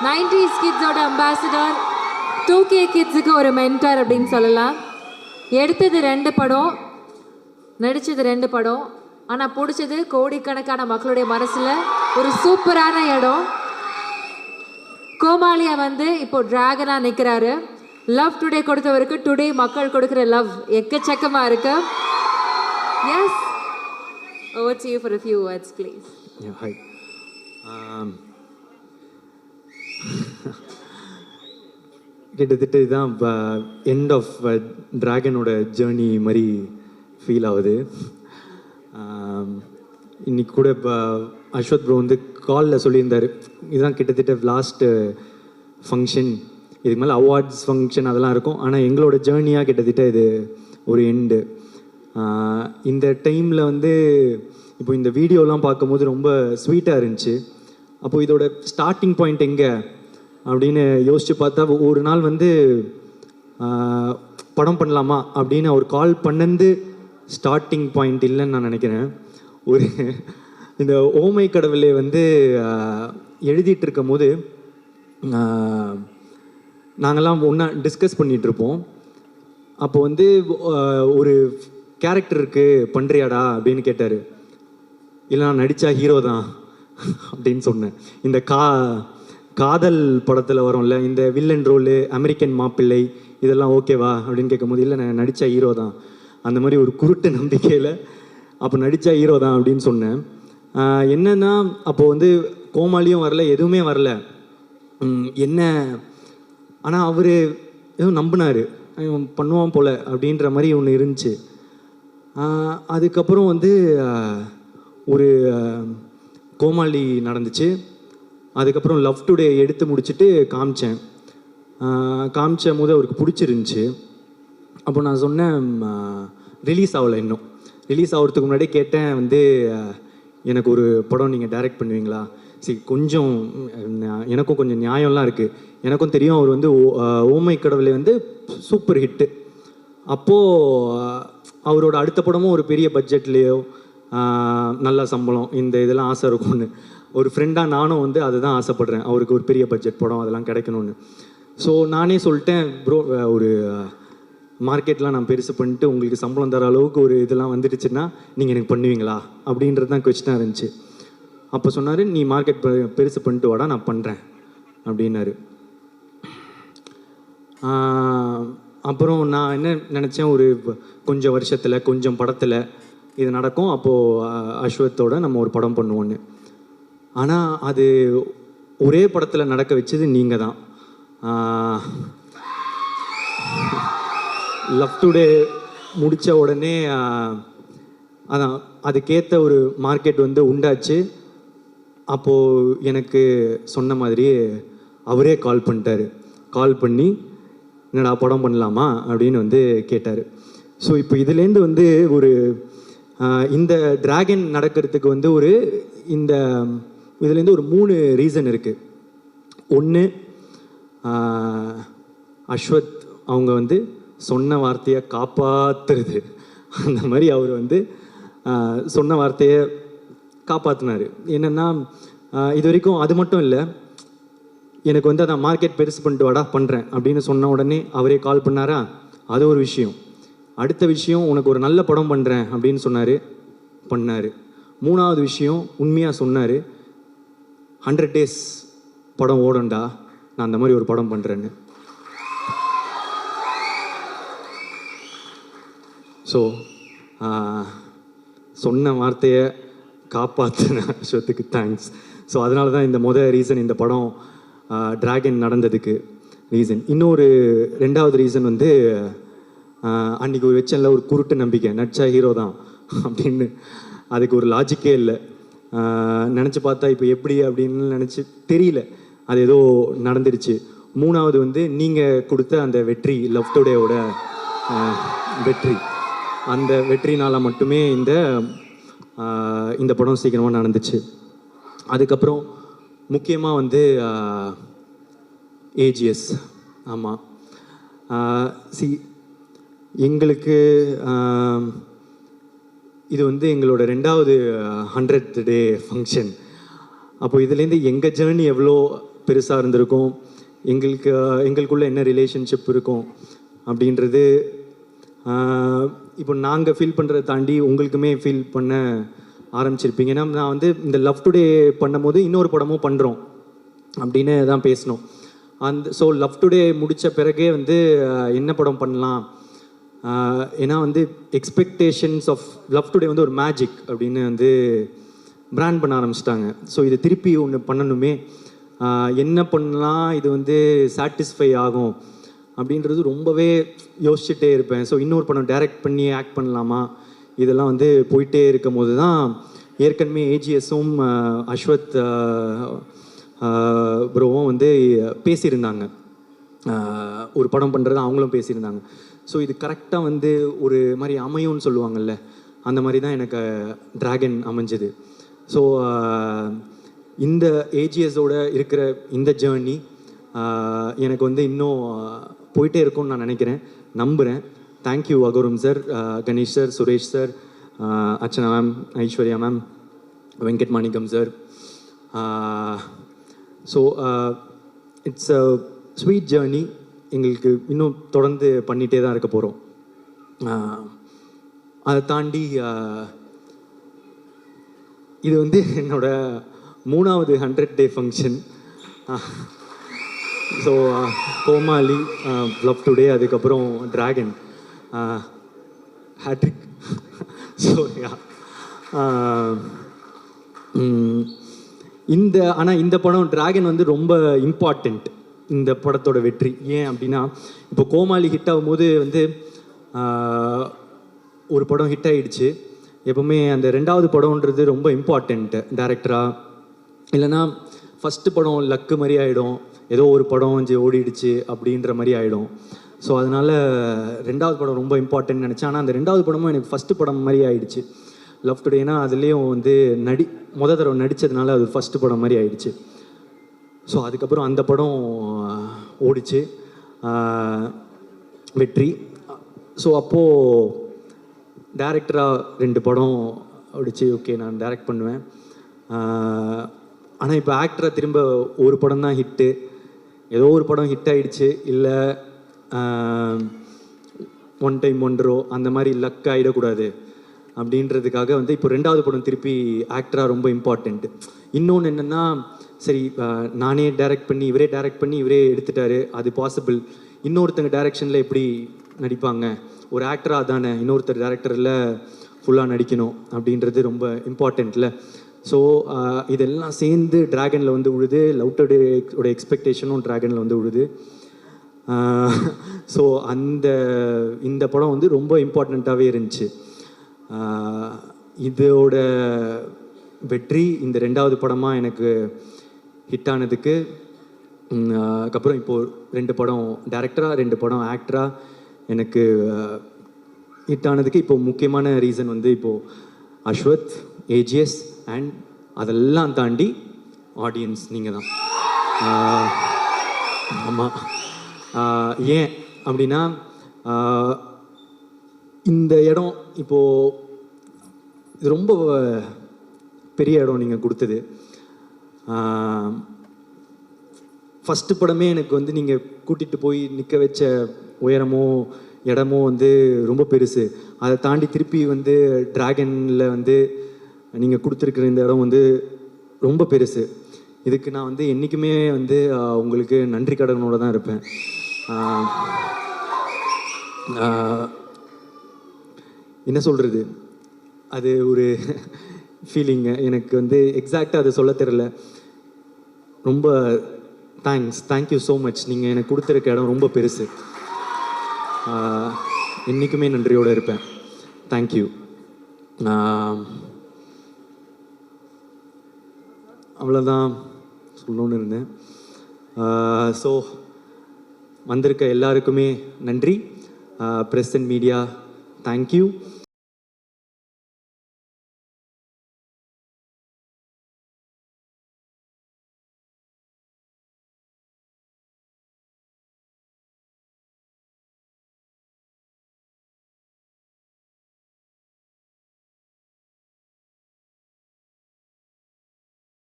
90s கிட்ஸோட ambassador, 2K கிட்ஸுக்கு ஒரு mentor அப்படின்னு சொல்லலாம். எடுத்தது 2 படம், நடித்தது 2 படம், ஆனால் பிடிச்சது கோடிக்கணக்கான மக்களுடைய மனசில் ஒரு சூப்பரான இடம். கோமாளியா வந்து இப்போ டிராகனாக நிற்கிறாரு. லவ் டுடே கொடுத்தவருக்கு டுடே மக்கள் கொடுக்குற லவ் எக்கச்சக்கமாக இருக்கு. Yes, over to you for a few words, please. Yeah, hi. கிட்டத்தட்ட இதுதான் எண்ட் ஆஃப் ட்ராகனோட ஜேர்னி மாதிரி ஃபீல் ஆகுது. இன்னைக்கு கூட இப்போ அஸ்வத் ப்ரோ வந்து காலில் சொல்லியிருந்தார், இதுதான் கிட்டத்தட்ட லாஸ்ட்டு ஃபங்க்ஷன், இதுக்கு மேலே அவார்ட்ஸ் ஃபங்க்ஷன் அதெல்லாம் இருக்கும், ஆனால் எங்களோட ஜேர்னியாக கிட்டத்தட்ட இது ஒரு எண்டு. இந்த டைமில் வந்து இப்போ இந்த வீடியோலாம் பார்க்கும்போது ரொம்ப ஸ்வீட்டாக இருந்துச்சு. அப்போது இதோட ஸ்டார்டிங் பாயிண்ட் எங்கே அப்படின்னு யோசித்து பார்த்தா, ஒரு நாள் வந்து படம் பண்ணலாமா அப்படின்னு அவர் கால் பண்ணது ஸ்டார்டிங் பாயிண்ட் இல்லைன்னு நான் நினைக்கிறேன். ஒரு இந்த ஓமை கடவுளை வந்து எழுதிட்டு இருக்கும் போது நாங்கள்லாம் ஒன்றா டிஸ்கஸ் பண்ணிகிட்ருப்போம். அப்போ வந்து ஒரு கேரக்டர் இருக்குது பண்ணுறியாடா அப்படின்னு கேட்டார். இல்லை நான் நடித்தா ஹீரோ தான் அப்படின்னு சொன்னேன். இந்த காதல் படத்தில் வரும்ல இந்த வில்லன் ரோலு, அமெரிக்கன் மாப்பிள்ளை, இதெல்லாம் ஓகேவா அப்படின்னு கேட்கும்போது, இல்லை நான் நடித்தா ஹீரோ தான், அந்த மாதிரி ஒரு குருட்டு நம்பிக்கையில் அப்போ நடித்தா ஹீரோ தான் அப்படின்னு சொன்னேன். என்னன்னா அப்போது வந்து கோமாளியும் வரல, எதுவுமே வரல என்ன, ஆனால் அவர் எதுவும் நம்பினார், பண்ணுவான் போல் அப்படின்ற மாதிரி ஒன்று இருந்துச்சு. அதுக்கப்புறம் வந்து ஒரு கோமாளி நடந்துச்சு. அதுக்கப்புறம் லவ் டுடே எடுத்து முடிச்சுட்டு காமிச்ச போது அவருக்கு பிடிச்சிருந்துச்சி. அப்போ நான் சொன்னேன், ரிலீஸ் ஆகலை, இன்னும் ரிலீஸ் ஆகிறதுக்கு முன்னாடியே கேட்டேன் வந்து, எனக்கு ஒரு படம் நீங்கள் டைரக்ட் பண்ணுவீங்களா? சரி, கொஞ்சம் எனக்கும் கொஞ்சம் நியாயம்லாம் இருக்குது, எனக்கும் தெரியும் அவர் வந்து ஓமை கடவுளை வந்து சூப்பர் ஹிட்டு. அப்போது அவரோட அடுத்த படமும் ஒரு பெரிய பட்ஜெட்லேயோ நல்ல சம்பளம் இந்த இதெல்லாம் ஆசை இருக்கும்னு, ஒரு ஃப்ரெண்டாக நானும் வந்து அதுதான் ஆசைப்பட்றேன், அவருக்கு ஒரு பெரிய பட்ஜெட் படம் அதெல்லாம் கிடைக்கணும்னு. ஸோ நானே சொல்லிட்டேன், ப்ரோ ஒரு மார்க்கெட்லாம் நான் பெருசு பண்ணிட்டு உங்களுக்கு சம்பளம் தர அளவுக்கு ஒரு இதெல்லாம் வந்துடுச்சுன்னா நீங்கள் எனக்கு பண்ணுவீங்களா அப்படின்றது தான் கொஸ்டினாக இருந்துச்சு. அப்போ சொன்னார், நீ மார்க்கெட் பெருசு பண்ணிட்டு வாடா, நான் பண்ணுறேன் அப்படின்னாரு. அப்புறம் நான் என்ன நினச்சேன், ஒரு கொஞ்சம் வருஷத்தில் கொஞ்சம் படத்தில் இது நடக்கும், அப்போது அஸ்வத்தோட நம்ம ஒரு படம் பண்ணுவோன்னு. ஆனால் அது ஒரே படத்தில் நடக்க வச்சது நீங்கள் தான். லவ் டுடே முடித்த உடனே அதான் அதுக்கேற்ற ஒரு மார்க்கெட் வந்து உண்டாச்சு. அப்போது எனக்கு சொன்ன மாதிரி அவரே கால் பண்ணிட்டார். கால் பண்ணி என்னடா படம் பண்ணலாமா அப்படின்னு வந்து கேட்டார். ஸோ இப்போ இதுலேருந்து வந்து ஒரு இந்த டிராகன் நடக்கிறதுக்கு வந்து ஒரு இதுலேருந்து ஒரு 3 ரீசன் இருக்குது. ஒன்று, அஸ்வத் அவங்க வந்து சொன்ன வார்த்தையை காப்பாற்றுறது, அந்த மாதிரி அவர் வந்து சொன்ன வார்த்தையை காப்பாற்றினார். என்னென்னா இது வரைக்கும் அது மட்டும் இல்லை, எனக்கு வந்து அதான் மார்க்கெட் பெருசு பண்ணிட்டு வாடா பண்ணுறேன் அப்படின்னு சொன்ன உடனே அவரே கால் பண்ணாரா, அது ஒரு விஷயம். அடுத்த விஷயம், உனக்கு ஒரு நல்ல படம் பண்ணுறேன் அப்படின்னு சொன்னார், பண்ணார். 3வது விஷயம், உண்மையாக சொன்னார், 100 days படம் ஓடண்டா, நான் அந்த மாதிரி ஒரு படம் பண்ணுறேன்னு. ஸோ சொன்ன வார்த்தையை காப்பாற்றின அஸ்வத்துக்கு தேங்க்ஸ். ஸோ அதனால தான் இந்த ரீசன், இந்த படம் டிராகன் நடந்ததுக்கு ரீசன். இன்னொரு 2வது ரீசன் வந்து, அன்றைக்கி ஒரு வச்சல ஒரு குருட்டு நம்பிக்கை, நடிச்சா ஹீரோ தான் அப்படின்னு, அதுக்கு ஒரு லாஜிக்கே இல்லை. நினச்சி பார்த்தா இப்போ எப்படி அப்படின்னு நினச்சி தெரியல, அது ஏதோ நடந்துருச்சு. 3வது வந்து நீங்கள் கொடுத்த அந்த வெற்றி, லவ் டுடேவோட வெற்றி, அந்த வெற்றினால் மட்டுமே இந்த படம் சீக்கிரமாக நடந்துச்சு. அதுக்கப்புறம் முக்கியமாக வந்து ஏஜிஎஸ். ஆமாம், எங்களுக்கு இது வந்து எங்களோட 2வது 100th day ஃபங்க்ஷன். அப்போ இதுலேருந்து எங்கள் ஜேர்னி எவ்வளோ பெருசாக இருந்திருக்கும், எங்களுக்குள்ள என்ன ரிலேஷன்ஷிப் இருக்கும் அப்படின்றது இப்போ நாங்கள் ஃபீல் பண்ணுறதை தாண்டி உங்களுக்குமே ஃபீல் பண்ண ஆரம்பிச்சிருப்பீங்க. ஏன்னா நான் வந்து இந்த லவ் டுடே பண்ணும்போது இன்னொரு படமும் பண்ணுறோம் அப்படின்னு தான் பேசினோம். ஸோ லவ் டுடே முடித்த பிறகே வந்து என்ன படம் பண்ணலாம், ஏன்னா வந்து எக்ஸ்பெக்டேஷன்ஸ் ஆஃப் லவ் டுடே வந்து ஒரு மேஜிக் அப்படின்னு வந்து பிராண்ட் பண்ண ஆரம்பிச்சிட்டாங்க. ஸோ இது திருப்பி ஒன்று பண்ணணுமே, என்ன பண்ணலாம் இது வந்து சாட்டிஸ்ஃபை ஆகும் அப்படின்றது ரொம்பவே யோசிச்சுட்டே இருப்பேன். ஸோ இன்னொரு படம் டைரக்ட் பண்ணி ஆக்ட் பண்ணலாமா, இதெல்லாம் வந்து போயிட்டே இருக்கும் போது தான் ஏற்கனவே ஏஜிஎஸும் அஸ்வத் ப்ரோவும் வந்து பேசியிருந்தாங்க, ஒரு படம் பண்ணுறது அவங்களும் பேசியிருந்தாங்க. ஸோ இது கரெக்டாக வந்து ஒரு மாதிரி அமையும்னு சொல்லுவாங்கள்ல, அந்த மாதிரி தான் எனக்கு டிராகன் அமைஞ்சது. ஸோ இந்த ஏஜிஎஸோட இருக்கிற இந்த ஜேர்னி எனக்கு வந்து இன்னும் போயிட்டே இருக்கும்னு நான் நினைக்கிறேன், நம்புகிறேன். Thank you Agoram sir, Ganesh sir, Suresh sir, Archana ma'am, Aishwarya ma'am, Venkat Manickam sir. So it's a sweet journey, எங்களுக்கு இன்னும் தொடர்ந்து பண்ணிகிட்டே தான் இருக்க போகிறோம். அதை தாண்டி இது வந்து என்னோட 3வது 100 டே ஃபங்க்ஷன். ஸோ கோமாளி, லவ் டுடே, அதுக்கப்புறம் டிராகன், ஹேட்ரிக். ஸோ ஆனால் இந்த படம் டிராகன் வந்து ரொம்ப இம்பார்ட்டண்ட் இந்த படத்தோட வெற்றி. ஏன் அப்படின்னா இப்போ கோமாளி ஹிட் ஆகும்போது வந்து ஒரு படம் ஹிட் ஆகிடுச்சு, எப்போவுமே அந்த 2வது படம்ன்றது ரொம்ப இம்பார்ட்டண்ட்டு டேரக்டராக. இல்லைன்னா ஃபஸ்ட்டு படம் லக்கு மாதிரி ஆகிடும், ஏதோ ஒரு படம் கொஞ்சம் ஓடிடுச்சு அப்படின்ற மாதிரி ஆகிடும். ஸோ அதனால் 2வது படம் ரொம்ப இம்பார்ட்டன்ட் நினச்சேன். ஆனால் அந்த 2வது படமும் எனக்கு ஃபஸ்ட்டு படம் மாதிரி ஆகிடுச்சு லவ் டுடேனா. அதுலேயும் வந்து முத தடவை நடித்ததுனால அது ஃபஸ்ட்டு படம் மாதிரி ஆகிடுச்சு. ஸோ அதுக்கப்புறம் அந்த படம் ஓடிச்சு, வெற்றி. ஸோ அப்போது டேரக்டராக 2 படம் ஓடிச்சு, ஓகே நான் டைரக்ட் பண்ணுவேன். ஆனால் இப்போ ஆக்டராக திரும்ப ஒரு படம் தான் ஹிட்டு, ஏதோ ஒரு படம் ஹிட் ஆகிடுச்சு, இல்லை ஒன் டைம் ஒன்றோ அந்த மாதிரி லக் ஆகிடக்கூடாது அப்படின்றதுக்காக வந்து இப்போ 2வது படம் திருப்பி ஆக்டராக ரொம்ப இம்பார்ட்டண்ட்டு. இன்னொன்று என்னென்னா, சரி நானே டைரக்ட் பண்ணி இவரே டைரக்ட் பண்ணி இவரே எடுத்துட்டாரு, அது பாசிபிள். இன்னொருத்தங்க டைரக்ஷனில் எப்படி நடிப்பாங்க, ஒரு ஆக்டராக தானே இன்னொருத்தர் டைரக்டரில் ஃபுல்லாக நடிக்கணும் அப்படின்றது ரொம்ப இம்பார்ட்டண்ட்டில். ஸோ இதெல்லாம் சேர்ந்து டிராகனில் வந்து உழுது, லவ் டுடேயோட எக்ஸ்பெக்டேஷனும் டிராகனில் வந்து உழுது. ஸோ இந்த படம் வந்து ரொம்ப இம்பார்ட்டண்ட்டாகவே இருந்துச்சு. இதோட வெற்றி இந்த 2வது படமாக எனக்கு ஹிட் ஆனதுக்கு, அதுக்கப்புறம் இப்போது 2 படம் டைரக்டராக 2 படம் ஆக்டராக எனக்கு ஹிட் ஆனதுக்கு இப்போ முக்கியமான ரீசன் வந்து இப்போது அஸ்வத், ஏஜிஎஸ் அண்ட் அதெல்லாம் தாண்டி ஆடியன்ஸ் நீங்கள் தான். ஆமாம், ஏன் அப்படின்னா இந்த இடம் இப்போது இது ரொம்ப பெரிய இடம் நீங்கள் கொடுத்தது. ஃபஸ்ட்டு படமே எனக்கு வந்து நீங்கள் கூட்டிகிட்டு போய் நிற்க வச்ச உயரமோ இடமோ வந்து ரொம்ப பெருசு. அதை தாண்டி திருப்பி வந்து டிராகனில் வந்து நீங்கள் கொடுத்துருக்குற இந்த இடம் வந்து ரொம்ப பெருசு. இதுக்கு நான் வந்து என்றைக்குமே வந்து உங்களுக்கு நன்றி கடனோடு தான் இருப்பேன். என்ன சொல்கிறது, அது ஒரு ஃபீலிங்கு எனக்கு வந்து எக்ஸாக்டாக அதை சொல்ல தெரியல. ரொம்ப தேங்க்யூ ஸோ மச். நீங்கள் எனக்கு கொடுத்துருக்க இடம் ரொம்ப பெருசு, என்றைக்குமே நன்றியோடு இருப்பேன். தேங்க்யூ. அவ்வளோதான் சொல்லணுன்னு இருந்தேன். ஸோ வந்திருக்க எல்லாருக்குமே நன்றி. Press and media thank you.